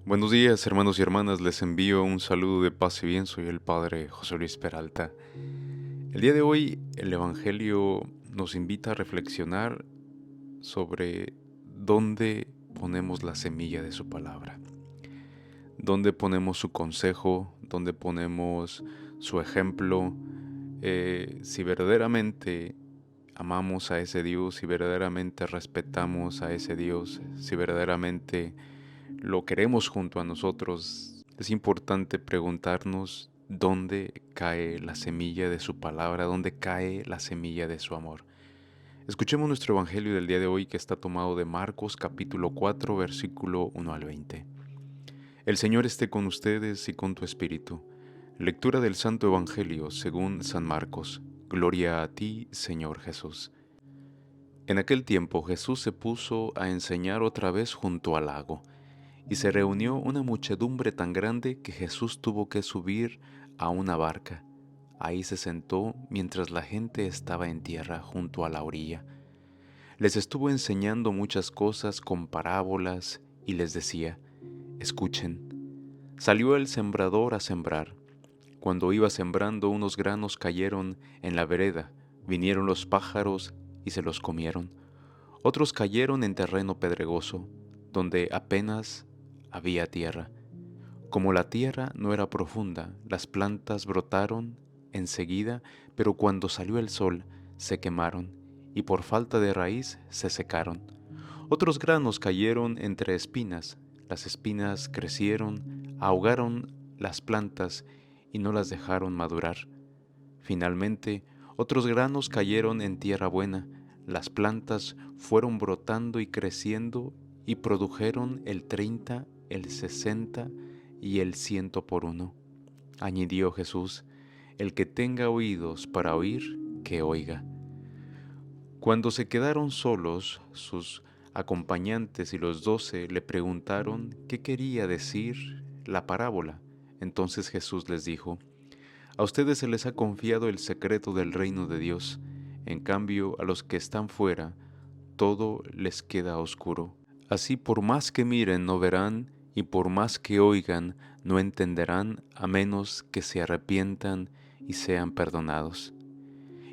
Buenos días, hermanos y hermanas. Les envío un saludo de paz y bien. Soy el Padre José Luis Peralta. El día de hoy, el Evangelio nos invita a reflexionar sobre dónde ponemos la semilla de su palabra, dónde ponemos su consejo, dónde ponemos su ejemplo. Si verdaderamente amamos a ese Dios, si verdaderamente respetamos a ese Dios, si verdaderamente lo queremos junto a nosotros, es importante preguntarnos dónde cae la semilla de su palabra, dónde cae la semilla de su amor. Escuchemos nuestro evangelio del día de hoy, que está tomado de Marcos capítulo 4 versículo 1 al 20. El Señor esté con ustedes y con tu espíritu. Lectura del Santo Evangelio según San Marcos. Gloria a ti, Señor Jesús. En aquel tiempo Jesús se puso a enseñar otra vez junto al lago. Y se reunió una muchedumbre tan grande que Jesús tuvo que subir a una barca. Ahí se sentó mientras la gente estaba en tierra junto a la orilla. Les estuvo enseñando muchas cosas con parábolas y les decía: escuchen. Salió el sembrador a sembrar. Cuando iba sembrando, unos granos cayeron en la vereda, vinieron los pájaros y se los comieron. Otros cayeron en terreno pedregoso, donde apenas había tierra. Como la tierra no era profunda, las plantas brotaron enseguida, pero cuando salió el sol se quemaron y por falta de raíz se secaron. Otros granos cayeron entre espinas, las espinas crecieron, ahogaron las plantas y no las dejaron madurar. Finalmente, otros granos cayeron en tierra buena, las plantas fueron brotando y creciendo y produjeron el 30, el 60 y el 100 por uno. Añadió Jesús: el que tenga oídos para oír, que oiga. Cuando se quedaron solos, sus acompañantes y los 12 le preguntaron qué quería decir la parábola. Entonces Jesús les dijo: a ustedes se les ha confiado el secreto del reino de Dios. En cambio, a los que están fuera, todo les queda oscuro. Así, por más que miren, no verán, y por más que oigan, no entenderán, a menos que se arrepientan y sean perdonados.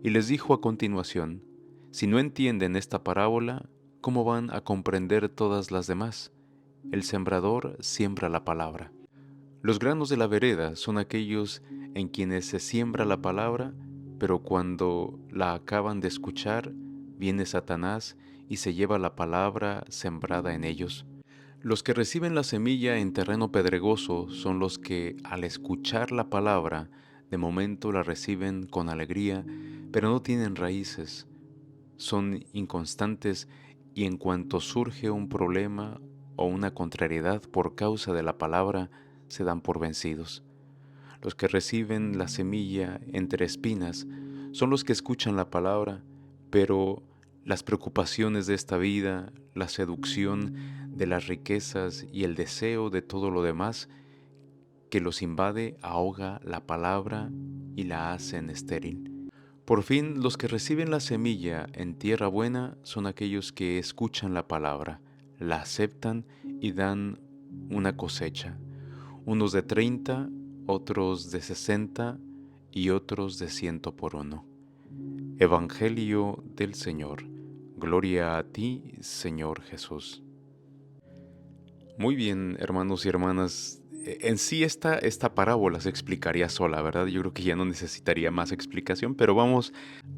Y les dijo a continuación: si no entienden esta parábola, ¿cómo van a comprender todas las demás? El sembrador siembra la palabra. Los granos de la vereda son aquellos en quienes se siembra la palabra, pero cuando la acaban de escuchar, viene Satanás y se lleva la palabra sembrada en ellos. Los que reciben la semilla en terreno pedregoso son los que, al escuchar la palabra, de momento la reciben con alegría, pero no tienen raíces, son inconstantes y en cuanto surge un problema o una contrariedad por causa de la palabra, se dan por vencidos. Los que reciben la semilla entre espinas son los que escuchan la palabra, pero las preocupaciones de esta vida, la seducción de las riquezas y el deseo de todo lo demás que los invade ahoga la palabra y la hacen estéril. Por fin, los que reciben la semilla en tierra buena son aquellos que escuchan la palabra, la aceptan y dan una cosecha, unos de 30, otros de 60 y otros de 100 por uno. Evangelio del Señor. Gloria a ti, Señor Jesús. Muy bien, hermanos y hermanas. En sí esta parábola se explicaría sola, ¿verdad? Yo creo que ya no necesitaría más explicación, pero vamos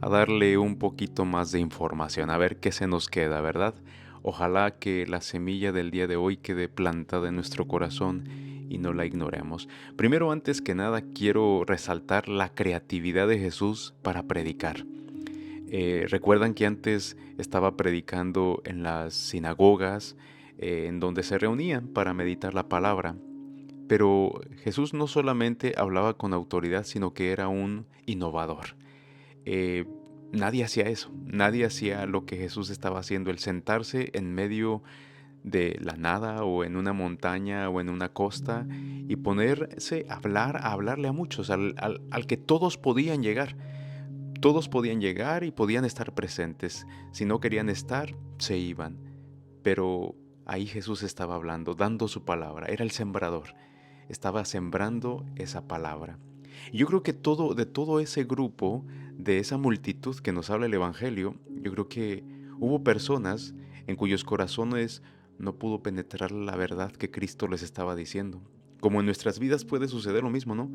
a darle un poquito más de información, a ver qué se nos queda, ¿verdad? Ojalá que la semilla del día de hoy quede plantada en nuestro corazón y no la ignoremos. Primero, antes que nada, quiero resaltar la creatividad de Jesús para predicar. Recuerdan que antes estaba predicando en las sinagogas, en donde se reunían para meditar la palabra. Pero Jesús no solamente hablaba con autoridad, sino que era un innovador. Eh, Nadie hacía eso, nadie hacía lo que Jesús estaba haciendo, el sentarse en medio de la nada o en una montaña o en una costa y ponerse a hablarle a muchos, al que todos podían llegar. Todos podían llegar y podían estar presentes. Si no querían estar, se iban. Pero ahí Jesús estaba hablando, dando su palabra, era el sembrador, estaba sembrando esa palabra. Y yo creo que de todo ese grupo, de esa multitud que nos habla el Evangelio, yo creo que hubo personas en cuyos corazones no pudo penetrar la verdad que Cristo les estaba diciendo. Como en nuestras vidas puede suceder lo mismo, ¿no?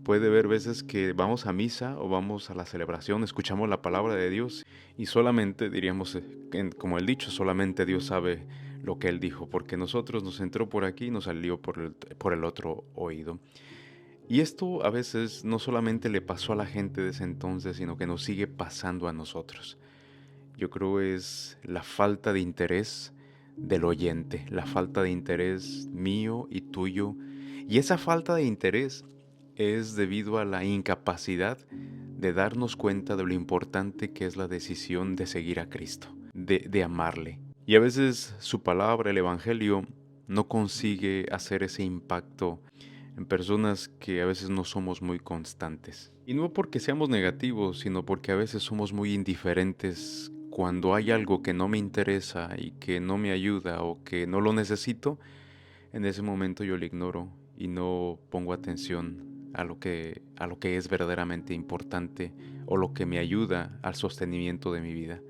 Puede haber veces que vamos a misa o vamos a la celebración, escuchamos la palabra de Dios y solamente, diríamos, como el dicho, solamente Dios sabe lo que Él dijo, porque nosotros nos entró por aquí y nos salió por el otro oído. Y esto a veces no solamente le pasó a la gente de ese entonces, sino que nos sigue pasando a nosotros. Yo creo es la falta de interés del oyente, la falta de interés mío y tuyo. Y esa falta de interés es debido a la incapacidad de darnos cuenta de lo importante que es la decisión de seguir a Cristo, de amarle. Y a veces su palabra, el Evangelio, no consigue hacer ese impacto en personas que a veces no somos muy constantes. Y no porque seamos negativos, sino porque a veces somos muy indiferentes. Cuando hay algo que no me interesa y que no me ayuda o que no lo necesito, en ese momento yo lo ignoro y no pongo atención a lo que es verdaderamente importante o lo que me ayuda al sostenimiento de mi vida.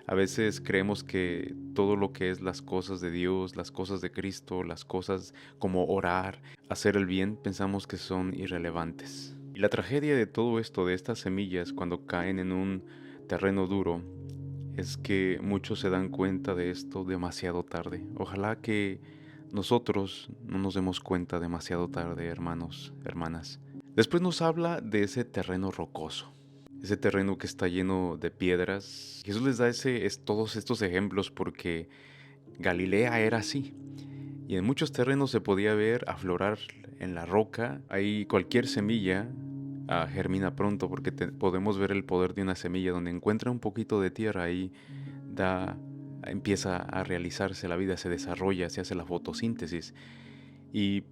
A veces creemos que todo lo que es las cosas de Dios, las cosas de Cristo, las cosas como orar, hacer el bien, pensamos que son irrelevantes. Y la tragedia de todo esto, de estas semillas, cuando caen en un terreno duro, es que muchos se dan cuenta de esto demasiado tarde. Ojalá que nosotros no nos demos cuenta demasiado tarde, hermanos, hermanas. Después nos habla de ese terreno rocoso, ese terreno que está lleno de piedras. Jesús les da todos estos ejemplos porque Galilea era así. Y en muchos terrenos se podía ver aflorar en la roca. Ahí cualquier semilla germina pronto porque podemos ver el poder de una semilla donde encuentra un poquito de tierra ahí empieza a realizarse la vida, se desarrolla, se hace la fotosíntesis.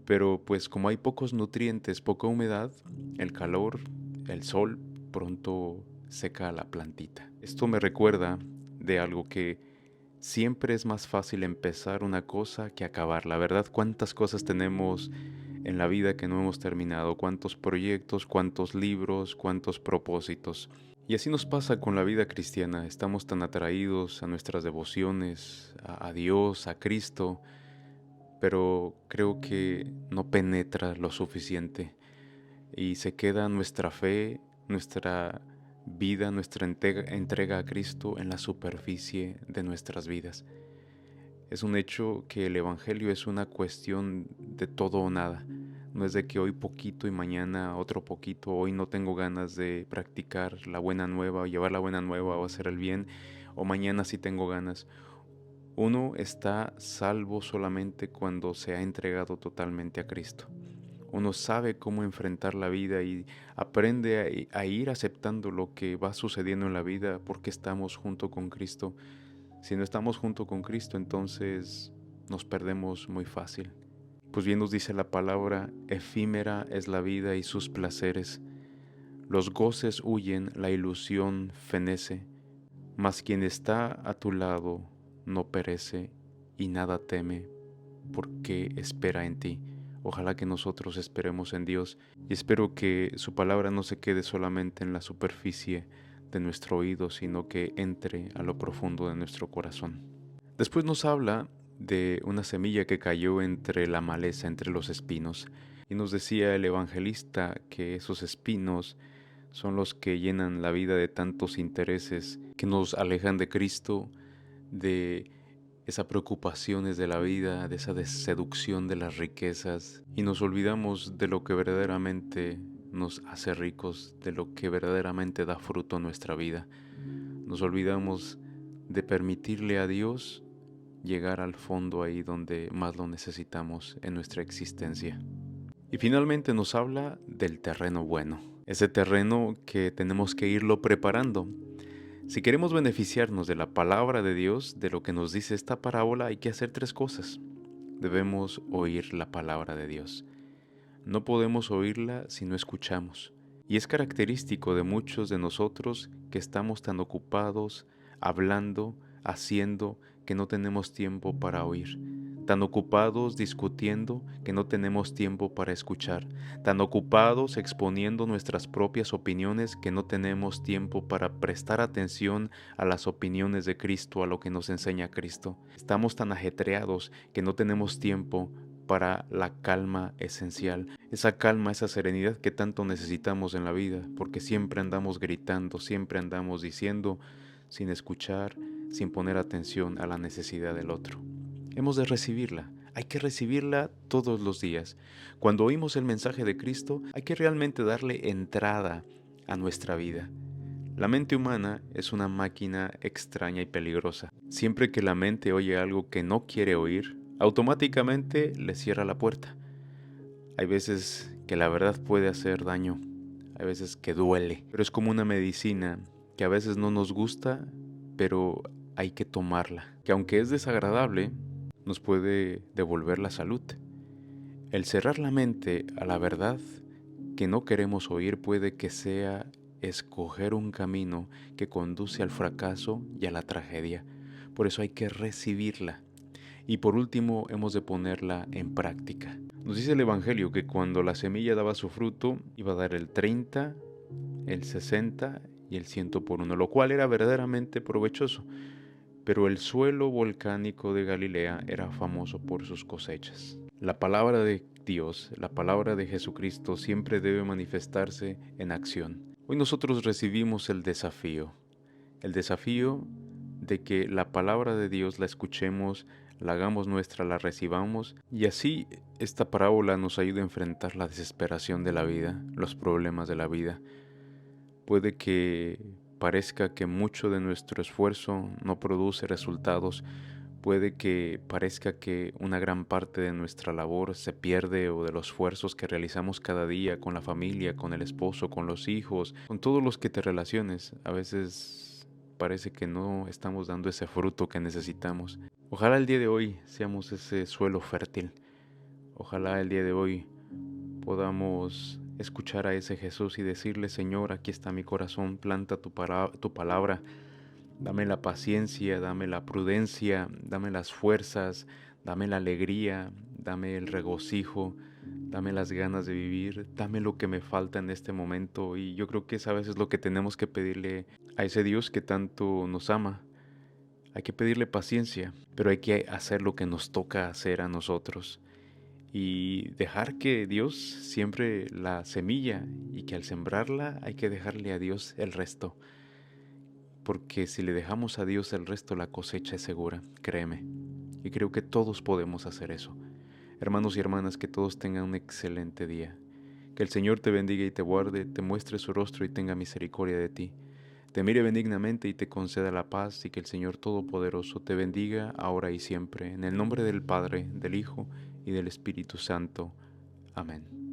Pero pues como hay pocos nutrientes, poca humedad, el calor, el sol, pronto seca la plantita. Esto me recuerda de algo que siempre es más fácil empezar una cosa que acabarla, ¿verdad? ¿Cuántas cosas tenemos en la vida que no hemos terminado? ¿Cuántos proyectos, cuántos libros, cuántos propósitos? Y así nos pasa con la vida cristiana. Estamos tan atraídos a nuestras devociones, a Dios, a Cristo, pero creo que no penetra lo suficiente y se queda nuestra fe, nuestra vida, nuestra entrega a Cristo en la superficie de nuestras vidas. Es un hecho que el Evangelio es una cuestión de todo o nada. No es de que hoy poquito y mañana otro poquito, hoy no tengo ganas de practicar la buena nueva o llevar la buena nueva o hacer el bien, o mañana sí tengo ganas. Uno está salvo solamente cuando se ha entregado totalmente a Cristo. Uno sabe cómo enfrentar la vida y aprende a ir aceptando lo que va sucediendo en la vida porque estamos junto con Cristo. Si no estamos junto con Cristo, entonces nos perdemos muy fácil. Pues bien nos dice la palabra, efímera es la vida y sus placeres. Los goces huyen, la ilusión fenece, mas quien está a tu lado no perece y nada teme porque espera en ti. Ojalá que nosotros esperemos en Dios y espero que su palabra no se quede solamente en la superficie de nuestro oído, sino que entre a lo profundo de nuestro corazón. Después nos habla de una semilla que cayó entre la maleza, entre los espinos, y nos decía el evangelista que esos espinos son los que llenan la vida de tantos intereses que nos alejan de Cristo, de esas preocupaciones de la vida, de esa seducción de las riquezas, y nos olvidamos de lo que verdaderamente nos hace ricos, de lo que verdaderamente da fruto a nuestra vida. Nos olvidamos de permitirle a Dios llegar al fondo ahí donde más lo necesitamos en nuestra existencia. Y finalmente nos habla del terreno bueno, ese terreno que tenemos que irlo preparando. Si queremos beneficiarnos de la palabra de Dios, de lo que nos dice esta parábola, hay que hacer tres cosas. Debemos oír la palabra de Dios. No podemos oírla si no escuchamos. Y es característico de muchos de nosotros que estamos tan ocupados, hablando, haciendo, que no tenemos tiempo para oír, tan ocupados discutiendo que no tenemos tiempo para escuchar, tan ocupados exponiendo nuestras propias opiniones que no tenemos tiempo para prestar atención a las opiniones de Cristo, a lo que nos enseña Cristo. Estamos tan ajetreados que no tenemos tiempo para la calma esencial, esa calma, esa serenidad que tanto necesitamos en la vida, porque siempre andamos gritando, siempre andamos diciendo, sin escuchar, sin poner atención a la necesidad del otro. Hemos de recibirla, hay que recibirla todos los días. Cuando oímos el mensaje de Cristo, hay que realmente darle entrada a nuestra vida. La mente humana es una máquina extraña y peligrosa. Siempre que la mente oye algo que no quiere oír, automáticamente le cierra la puerta. Hay veces que la verdad puede hacer daño, hay veces que duele, pero es como una medicina que a veces no nos gusta, pero hay que tomarla, que aunque es desagradable, nos puede devolver la salud. El cerrar la mente a la verdad que no queremos oír puede que sea escoger un camino que conduce al fracaso y a la tragedia. Por eso hay que recibirla. Y por último, hemos de ponerla en práctica. Nos dice el Evangelio que cuando la semilla daba su fruto, iba a dar el 30, el 60 y el 100 por uno, lo cual era verdaderamente provechoso. Pero el suelo volcánico de Galilea era famoso por sus cosechas. La palabra de Dios, la palabra de Jesucristo siempre debe manifestarse en acción. Hoy nosotros recibimos el desafío de que la palabra de Dios la escuchemos, la hagamos nuestra, la recibamos y así esta parábola nos ayuda a enfrentar la desesperación de la vida, los problemas de la vida. Puede que parezca que mucho de nuestro esfuerzo no produce resultados, puede que parezca que una gran parte de nuestra labor se pierde o de los esfuerzos que realizamos cada día con la familia, con el esposo, con los hijos, con todos los que te relaciones. A veces parece que no estamos dando ese fruto que necesitamos. Ojalá el día de hoy seamos ese suelo fértil. Ojalá el día de hoy podamos escuchar a ese Jesús y decirle, Señor, aquí está mi corazón, planta tu palabra. Dame la paciencia, dame la prudencia, dame las fuerzas, dame la alegría, dame el regocijo, dame las ganas de vivir, dame lo que me falta en este momento. Y yo creo que es a veces lo que tenemos que pedirle a ese Dios que tanto nos ama. Hay que pedirle paciencia, pero hay que hacer lo que nos toca hacer a nosotros. Y dejar que Dios siembre la semilla y que al sembrarla hay que dejarle a Dios el resto. Porque si le dejamos a Dios el resto, la cosecha es segura, créeme. Y creo que todos podemos hacer eso. Hermanos y hermanas, que todos tengan un excelente día. Que el Señor te bendiga y te guarde, te muestre su rostro y tenga misericordia de ti. Te mire benignamente y te conceda la paz, y que el Señor Todopoderoso te bendiga ahora y siempre. En el nombre del Padre, del Hijo y del Espíritu Santo. Amén.